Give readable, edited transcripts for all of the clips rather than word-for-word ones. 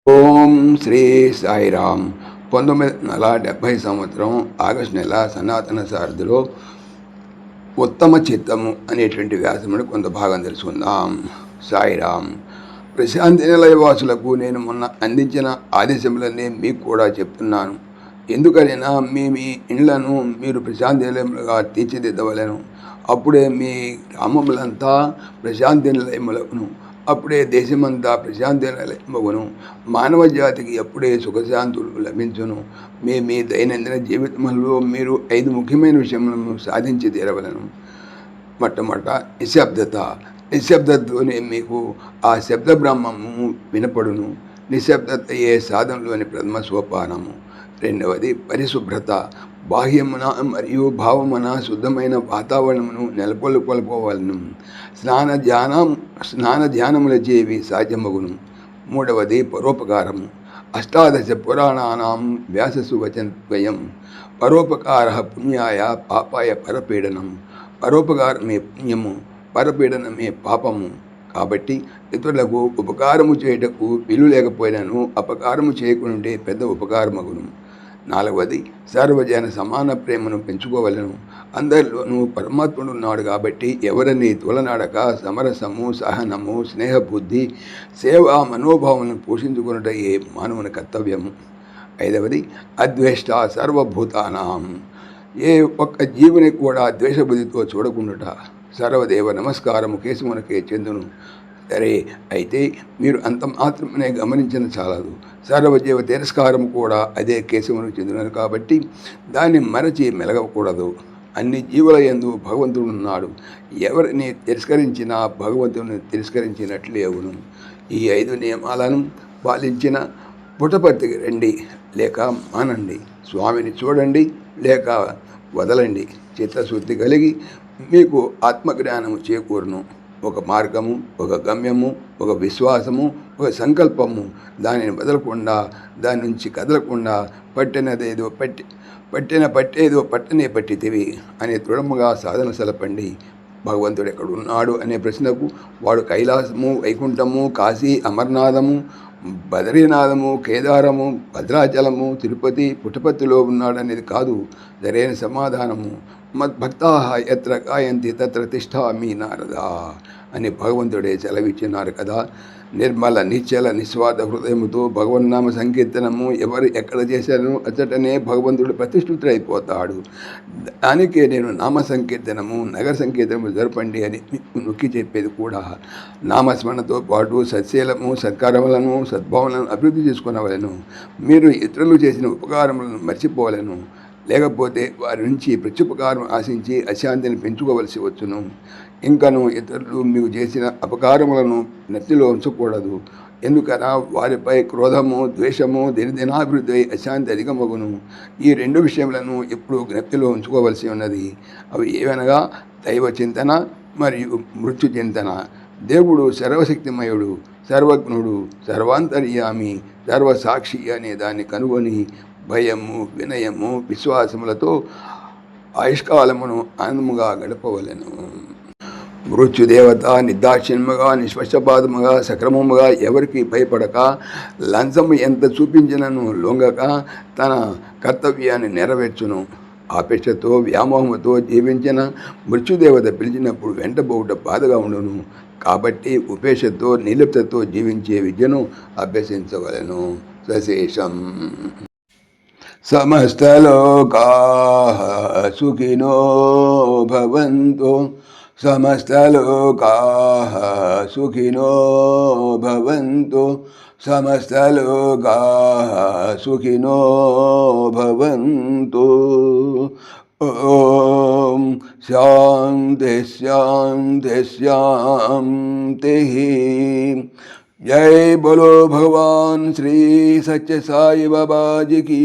ఓం శ్రీ సాయిరామ్. 1970 సంవత్సరం ఆగస్టు నెల సనాతన సారథిలో ఉత్తమ చిత్తము అనేటువంటి వ్యాసమును కొంత భాగం తెలుసుకుందాం. సాయిరామ్. ప్రశాంతి నిలయ వాసులకు నేను మొన్న అందించిన ఆదేశములన్నీ మీకు కూడా చెప్తున్నాను. ఎందుకనైనా మీ ఇండ్లను మీరు ప్రశాంతి నిలయములుగా తీర్చిదిద్దవలను. అప్పుడే మీ గ్రామములంతా ప్రశాంతి నిలయములను, అప్పుడే దేశమంతా ప్రశాంతి నిలయమగును. మానవ జాతికి అప్పుడే సుఖశాంతులు లభించును. మీ దైనందిన జీవితంలో మీరు 5 ముఖ్యమైన విషయములను సాధించి తీరవలను. మొట్టమొదట నిశ్శబ్దత. నిశ్శబ్దతతోనే మీకు ఆ శబ్ద బ్రహ్మము వినపడును. నిశ్శబ్దతయే సాధనలోని ప్రథమ సోపానము. రెండవది పరిశుభ్రత. బాహ్యమున మరియు భావమున శుద్ధమైన వాతావరణమును నెలకొల్పుకోవలను. స్నాన ధ్యానములచే ఇవి సాధ్యమగును. మూడవది పరోపకారము. అష్టాదశ పురాణానాం వ్యాససు వచనద్వయం. పరోపకార పుణ్యాయ పాపాయ పరపీడనం. పరోపకారమే పుణ్యము, పరపీడనమే పాపము. కాబట్టి ఇతరులకు ఉపకారము చేయుటకు వీలు లేకపోయినను అపకారము చేయకుంటే పెద్ద ఉపకారమగును. నాలుగవది సర్వజన సమాన ప్రేమను పెంచుకోవలను. అందరిలోనూ పరమాత్ముడు ఉన్నాడు కాబట్టి ఎవరిని తొలనాడక సమరసము, సహనము, స్నేహబుద్ధి, సేవా మనోభావాలను పోషించుకున్నటయే మానవుని కర్తవ్యము. ఐదవది అద్వేష్ట సర్వభూతానాం. ఏ ఒక్క జీవుని కూడా ద్వేషబుద్ధితో చూడకుండుట. సర్వదేవ నమస్కారము కేశమునకే చెందును. సరే, అయితే మీరు అంత మాత్రమే గమనించిన చాలదు. సర్వజీవ తిరస్కారం కూడా అదే కేశమునకు చెందినది కాబట్టి దాన్ని మరచి మెలగకూడదు. అన్ని జీవుల యందు భగవంతుడు ఉన్నాడు. ఎవరిని తిరస్కరించినా భగవంతుని తిరస్కరించినట్లే అవును. ఈ 5 నియమాలను పాలించిన పుటపర్తికి రండి, లేక మానండి. స్వామిని చూడండి, లేక వదలండి. చిత్తశుద్ధి కలిగి మీకు ఆత్మజ్ఞానము చేకూరును. ఒక మార్గము, ఒక గమ్యము, ఒక విశ్వాసము, ఒక సంకల్పము. దానిని వదలకుండా, దాని నుంచి కదలకుండా పట్టేదో పట్టనే పట్టితివి అని దృఢముగా సాధన సలపండి. భగవంతుడు ఎక్కడున్నాడు అనే ప్రశ్నకు వాడు కైలాసము, వైకుంఠము, కాశీ, అమర్నాథము, బదరీనాథము, కేదారము, భద్రాచలము, తిరుపతి, పుట్టపర్తిలో ఉన్నాడనేది కాదు సరైన సమాధానము. మద్భక్తా ఎత్ర గాయంతి తత్ర తిష్ఠామి నారద అని భగవంతుడే సెలవిచ్చినారు కదా. నిర్మల నిశ్చల నిస్వార్థ హృదయముతో భగవన్నామ సంకీర్తనము ఎవరు ఎక్కడ చేశారో అచ్చటనే భగవంతుడు ప్రతిష్ఠితుడైపోతాడు. దానికే నేను నామ సంకీర్తనము, నగర సంకీర్తనము జరపండి అని నొక్కి చెప్పేది కూడా. నామస్మరణతో పాటు సత్శీలము, సత్కారములను, సద్భావనలను అభివృద్ధి చేసుకునవలను. మీరు ఇతరులు చేసిన ఉపకారములను మర్చిపోవలను. లేకపోతే వారి నుంచి ప్రత్యుపకారం ఆశించి అశాంతిని పెంచుకోవలసి వచ్చును. ఇంకను ఇతరులు మీకు చేసిన అపకారములను నెత్తిలో ఉంచకూడదు. ఎందుకనా వారిపై క్రోధము, ద్వేషము దినదినాభివృద్ధి అయి అశాంతి అధికమగును. ఈ 2 విషయములను ఎప్పుడూ జ్ఞప్తిలో ఉంచుకోవలసి ఉన్నది. అవి ఏవనగా దైవ చింతన మరియు మృత్యు చింతన. దేవుడు సర్వశక్తిమయుడు, సర్వజ్ఞుడు, సర్వాంతర్యామి, సర్వసాక్షి అనే దాన్ని కనుగొని భయము, వినయము, విశ్వాసములతో ఆయుష్కాలమును ఆనందముగా గడపవలెను. మృత్యుదేవత నిర్దాక్షిణ్యముగా, నిష్పక్షపాతముగా, సక్రమముగా, ఎవరికి భయపడక, లంచము ఎంత చూపించినను లొంగక తన కర్తవ్యాన్ని నెరవేర్చును. ఆపేక్షతో, వ్యామోహముతో జీవించిన మృత్యుదేవత పిలిచినప్పుడు వెంటబోవుట బాధగా ఉండును. కాబట్టి ఉపేక్షతో, నిర్లిప్తతో జీవించే విద్యను అభ్యసించవలెను. సశేషం. సమస్తలోకాః సుఖినో భవంతు. సమస్తలోకాః సుఖినో భవంతు. సమస్తలోకాః సుఖినో భవంతు. ఓం శాంతి శాంతి శాంతి. जय बोलो भगवान श्री सच्चे साई बाबा जी की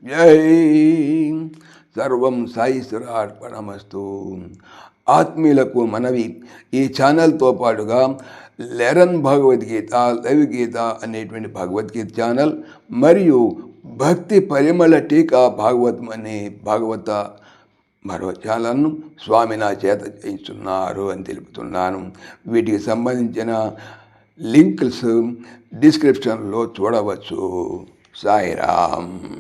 जय. సర్వం సాయిశ్వరార్పణమస్తు. ఆత్మీయులకు మనవి, ఈ ఛానల్తో పాటుగా లెరన్ భగవద్గీత, లైవ్ గీత అనేటువంటి భగవద్గీత ఛానల్ మరియు భక్తి పరిమళ టీకా భాగవతం అనే భాగవత మరో ఛానల్ను స్వామి నా చేత చేయిస్తున్నారు అని తెలుపుతున్నాను. వీటికి సంబంధించిన లింక్స్ డిస్క్రిప్షన్లో చూడవచ్చు. సాయిరామ్.